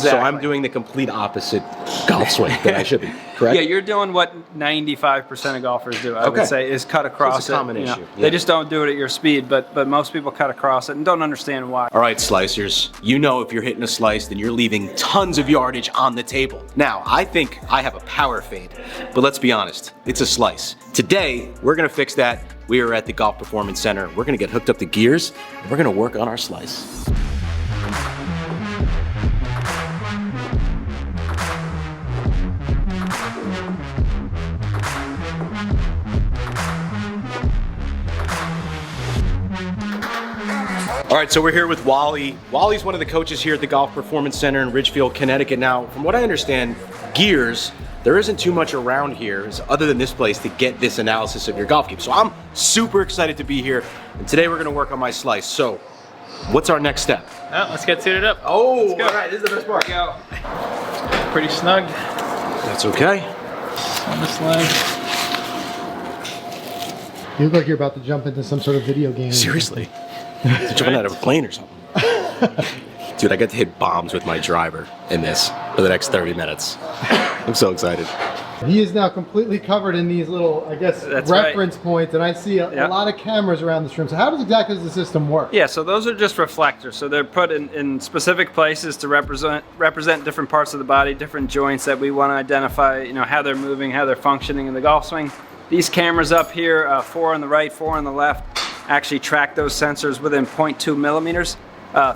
Exactly. So I'm doing the complete opposite golf swing that I should be, correct? Yeah, you're doing what 95% of golfers do, I would say, is cut across it's a common issue. Yeah. They just don't do it at your speed, but most people cut across it and don't understand why. All right, slicers, you know if you're hitting a slice, then you're leaving tons of yardage on the table. Now, I think I have a power fade, but let's be honest, it's a slice. Today, we're gonna fix that. We are at the Golf Performance Center. We're gonna get hooked up to gears, and we're gonna work on our slice. All right, so we're here with Wally. Wally's one of the coaches here at the Golf Performance Center in Ridgefield, Connecticut. Now, from what I understand, gears, there isn't too much around here other than this place to get this analysis of your golf game. So I'm super excited to be here, and today we're gonna work on my slice. So, what's our next step? Well, let's get suited up. Oh, all right, this is the best part. Go. Pretty snug That's okay. on this leg. You look like you're about to jump into some sort of video game. Seriously. Jumping out of a plane or something. Dude, I got to hit bombs with my driver in this for the next 30 minutes. I'm so excited. He is now completely covered in these little, I guess, reference points, and I see a lot of cameras around this room. So how does exactly the system work? Yeah, so those are just reflectors. So they're put in specific places to represent different parts of the body, different joints that we want to identify, you know, how they're moving, how they're functioning in the golf swing. These cameras up here, 4 on the right, 4 on the left, actually track those sensors within 0.2 millimeters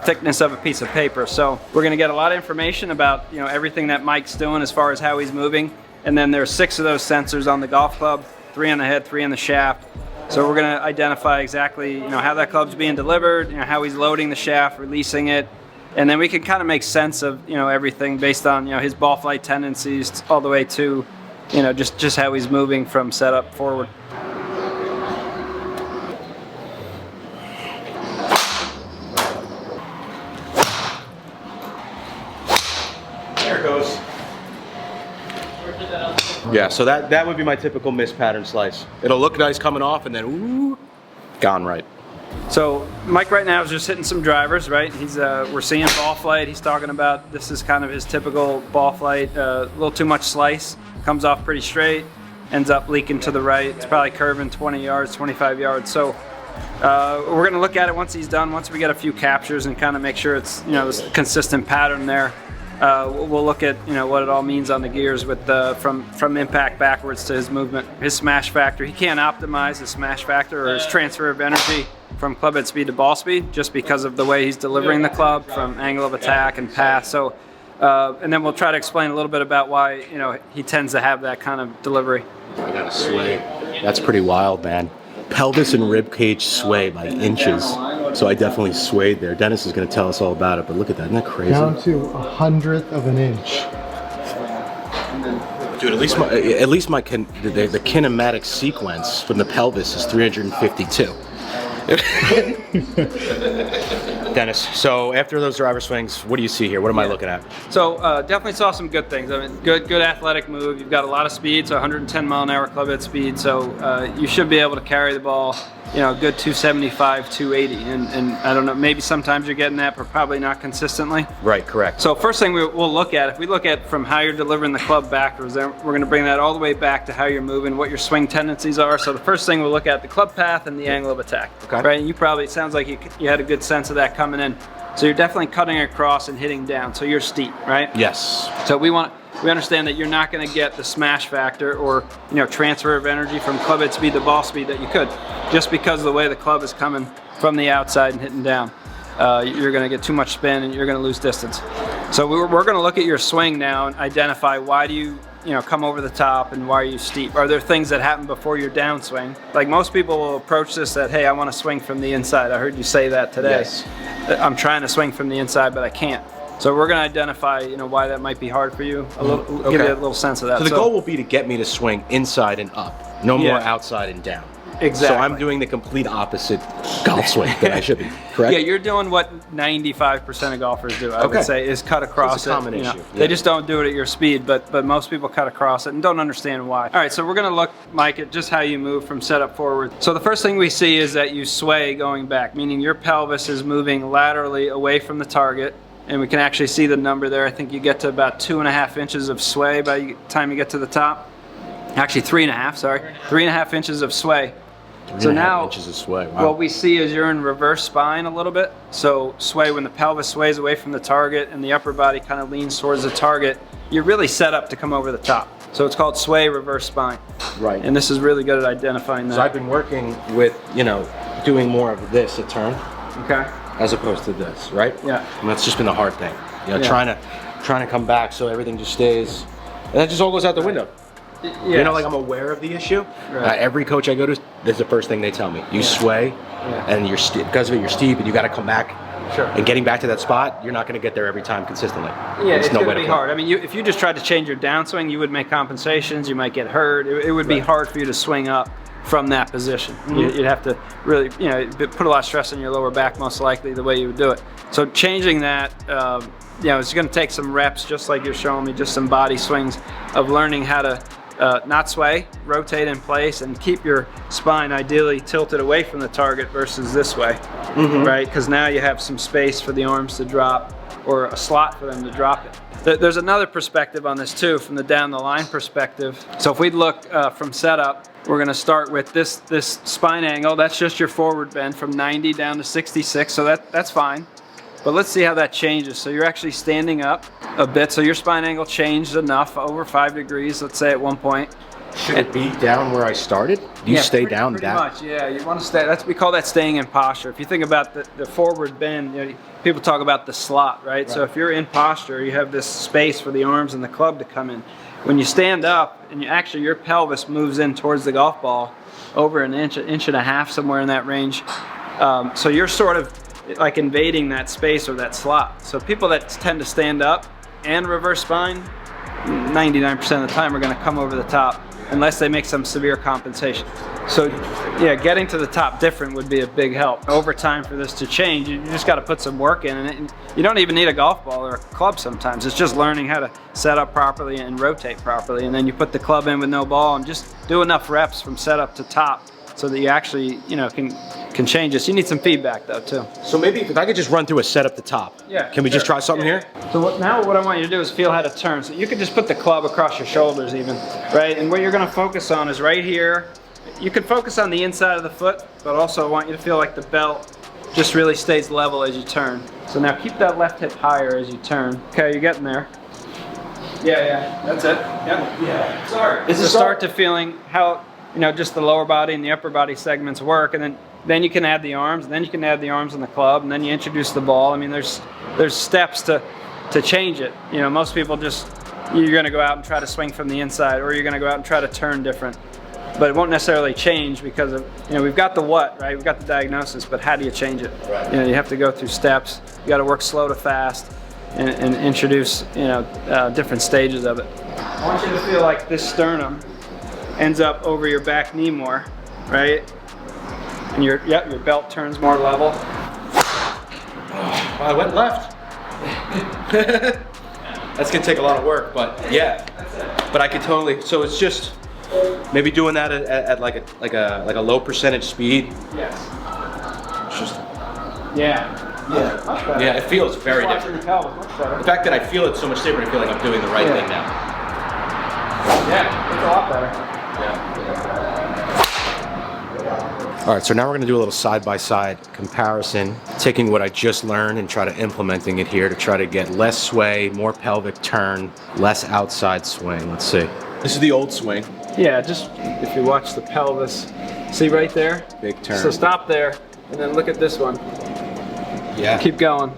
thickness of a piece of paper. So we're going to get a lot of information about, you know, everything that Mike's doing as far as how he's moving. And then there's 6 of those sensors on the golf club, 3 on the head, 3 on the shaft. So we're going to identify exactly, you know, how that club's being delivered, you know, how he's loading the shaft, releasing it. And then we can kind of make sense of, you know, everything based on, you know, his ball flight tendencies all the way to, you know, just how he's moving from setup forward. There it goes. Yeah, so that would be my typical miss pattern slice. It'll look nice coming off and then, ooh, gone right. So Mike right now is just hitting some drivers, right? He's we're seeing ball flight. He's talking about this is kind of his typical ball flight. A little too much slice, comes off pretty straight, ends up leaking to the right. It's probably curving 20 yards, 25 yards. So we're going to look at it once he's done. Once we get a few captures and kind of make sure it's, you know, this consistent pattern there. We'll look at, you know, what it all means on the gears with from impact backwards to his movement, his smash factor. He can't optimize his smash factor or his transfer of energy from club head speed to ball speed just because of the way he's delivering the club from angle of attack and path. So, and then we'll try to explain a little bit about why, you know, he tends to have that kind of delivery. I got a sway. That's pretty wild, man. Pelvis and rib cage sway by inches. So I definitely swayed there. Dennis is going to tell us all about it, but look at that. Isn't that crazy? Down to 1/100 of an inch. Dude, at least the kinematic sequence from the pelvis is 352. Dennis, so after those driver swings, what do you see here? What am I looking at? So definitely saw some good things. I mean, good athletic move. You've got a lot of speed, so 110 mile an hour club head speed. So you should be able to carry the ball, you know, a good 275, 280. And I don't know, maybe sometimes you're getting that, but probably not consistently. Right, correct. So first thing we'll look at, if we look at from how you're delivering the club backwards, then we're going to bring that all the way back to how you're moving, what your swing tendencies are. So the first thing we'll look at the club path and the angle of attack. Okay. Right, and you probably, it sounds like you had a good sense of that coming in. So you're definitely cutting across and hitting down. So you're steep, right? Yes. So we understand that you're not going to get the smash factor or, you know, transfer of energy from club head speed to ball speed that you could, just because of the way the club is coming from the outside and hitting down. You're going to get too much spin and you're going to lose distance. So we're going to look at your swing now and identify why do you come over the top and why are you steep? Are there things that happen before your downswing? Like most people will approach this that, hey, I want to swing from the inside. I heard you say that today. Yes. I'm trying to swing from the inside, but I can't. So we're going to identify, you know, why that might be hard for you. Give you a little sense of that. So the goal will be to get me to swing inside and up, no more outside and down. Exactly. So I'm doing the complete opposite golf swing that I should be, correct? Yeah, you're doing what 95% of golfers do, I would say, is cut across it's a common issue. Yeah. They just don't do it at your speed, but most people cut across it and don't understand why. All right, so we're going to look, Mike, at just how you move from setup forward. So the first thing we see is that you sway going back, meaning your pelvis is moving laterally away from the target and we can actually see the number there. I think you get to about 2.5 inches of sway by the time you get to the top. Actually 3.5, sorry. 3.5 inches of sway. So now, 3.5 inches of sway. Wow. What we see is you're in reverse spine a little bit. So sway, when the pelvis sways away from the target and the upper body kind of leans towards the target, you're really set up to come over the top. So it's called sway reverse spine. Right. And this is really good at identifying that. So I've been working with, you know, doing more of this a turn. Okay. As opposed to this, right? Yeah. And that's just been the hard thing. You know, Yeah. trying to come back so everything just stays, and that just all goes out the window. Yes. You know, like I'm aware of the issue. Right. Every coach I go to, this is the first thing they tell me. You sway, and you're because of it, you're steep, and you got to come back. Sure. And getting back to that spot, you're not going to get there every time consistently. Yeah, it's no going way to be play. hard. I mean, if you just tried to change your downswing, you would make compensations. You might get hurt. It would be hard for you to swing up from that position. You'd have to really, you know, put a lot of stress on your lower back, most likely, the way you would do it. So changing that, you know, it's going to take some reps, just like you're showing me, just some body swings of learning how to not sway, rotate in place, and keep your spine ideally tilted away from the target versus this way, right? Because now you have some space for the arms to drop, or a slot for them to drop it. There's another perspective on this too, from the down the line perspective. So if we look from setup, we're going to start with this spine angle. That's just your forward bend from 90 down to 66, so that's fine. But let's see how that changes. So you're actually standing up a bit, so your spine angle changed enough, over 5 degrees, let's say at one point. Should it be down where I started? Do you stay down pretty that? much, yeah. You want to stay. We call that staying in posture. If you think about the forward bend, you know, people talk about the slot, right? So if you're in posture, you have this space for the arms and the club to come in. When you stand up, and actually your pelvis moves in towards the golf ball, over an inch and a half, somewhere in that range. So you're sort of like invading that space or that slot. So people that tend to stand up and reverse spine, 99% of the time are going to come over the top unless they make some severe compensation. So yeah, getting to the top different would be a big help. Over time for this to change, you just got to put some work in, and you don't even need a golf ball or a club sometimes. It's just learning how to set up properly and rotate properly, and then you put the club in with no ball and just do enough reps from setup to top so that you actually, you know, can change this. You need some feedback though too. So maybe if I could just run through a set up the top. Yeah. Can we just try something here? So now what I want you to do is feel how to turn. So you could just put the club across your shoulders even, right? And what you're going to focus on is right here. You can focus on the inside of the foot, but also I want you to feel like the belt just really stays level as you turn. So now keep that left hip higher as you turn. Okay, you're getting there. Yeah, that's it. Yeah. Sorry. It's a start to feeling how, you know, just the lower body and the upper body segments work, and then you can add the arms, and then you can add the arms on the club, and then you introduce the ball. I mean, there's steps to change it. You know, most people you're going to go out and try to swing from the inside, or you're going to go out and try to turn different. But it won't necessarily change because of, you know, we've got the what, right? We've got the diagnosis, but how do you change it? Right. You know, you have to go through steps. You got to work slow to fast and introduce, you know, different stages of it. I want you to feel like this sternum ends up over your back knee more, right? And your belt turns more level. I went left. That's gonna take a lot of work, but yeah. But I could totally. So it's just maybe doing that at like a low percentage speed. Yes. It's just. Yeah. Yeah, it feels very different. The fact that I feel it so much different, I feel like I'm doing the right thing now. Yeah, it's a lot better. All right, so now we're gonna do a little side-by-side comparison, taking what I just learned and try to implementing it here to try to get less sway, more pelvic turn, less outside swing. Let's see. This is the old swing. Yeah, just if you watch the pelvis, see right there? Big turn. So stop there, and then look at this one. Yeah. Keep going.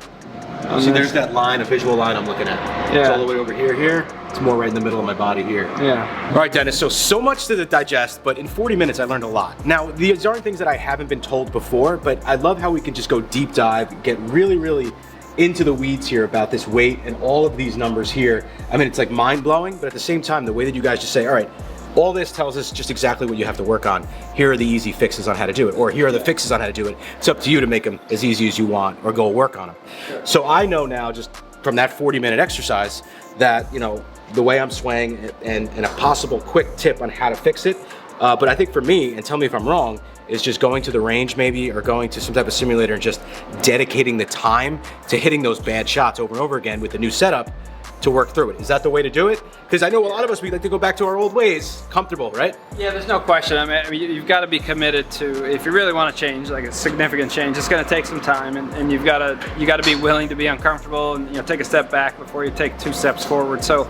See, there's that line, a visual line I'm looking at. Yeah. It's all the way over here. It's more right in the middle of my body here. Yeah. All right, Dennis, so much to digest, but in 40 minutes I learned a lot. Now, these aren't things that I haven't been told before, but I love how we can just go deep dive, get really, really into the weeds here about this weight and all of these numbers here. I mean, it's like mind-blowing, but at the same time, the way that you guys just say, all right, all this tells us just exactly what you have to work on. Here are the easy fixes on how to do it, or here are the fixes on how to do it. It's up to you to make them as easy as you want or go work on them. Sure. So I know now just from that 40-minute exercise that, you know, the way I'm swaying and a possible quick tip on how to fix it, But I think for me, and tell me if I'm wrong, is just going to the range maybe, or going to some type of simulator and just dedicating the time to hitting those bad shots over and over again with the new setup to work through it. Is that the way to do it? Because I know a lot of us, we like to go back to our old ways, comfortable, right? Yeah, there's no question. I mean, you've got to be committed to, if you really want to change, like a significant change, it's going to take some time, and you got to be willing to be uncomfortable and, you know, take a step back before you take 2 steps forward. So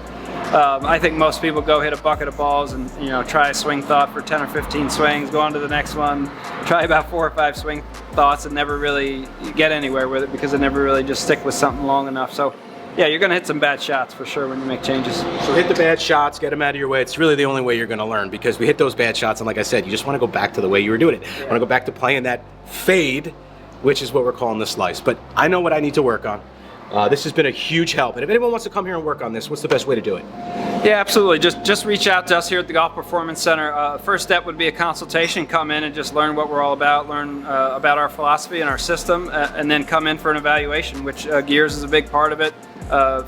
I think most people go hit a bucket of balls and, you know, try a swing thought for 10 or 15 swings, go on to the next one, try about 4 or 5 swing thoughts and never really get anywhere with it because they never really just stick with something long enough. So yeah, you're gonna hit some bad shots for sure when you make changes. So hit the bad shots, get them out of your way. It's really the only way you're gonna learn, because we hit those bad shots and like I said, you just wanna go back to the way you were doing it. You wanna go back to playing that fade, which is what we're calling the slice. But I know what I need to work on. This has been a huge help. And if anyone wants to come here and work on this, what's the best way to do it? Yeah, absolutely. Just reach out to us here at the Golf Performance Center. First step would be a consultation. Come in and just learn what we're all about, learn about our philosophy and our system, and then come in for an evaluation, which gears is a big part of it.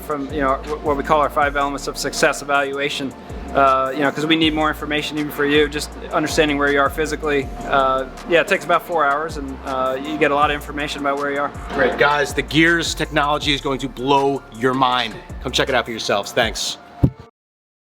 From, you know, what we call our 5 elements of success evaluation. You know, because we need more information even for you, just understanding where you are physically. Yeah, it takes about 4 hours, and you get a lot of information about where you are. Great, guys, the gears technology is going to blow your mind. Come check it out for yourselves. Thanks.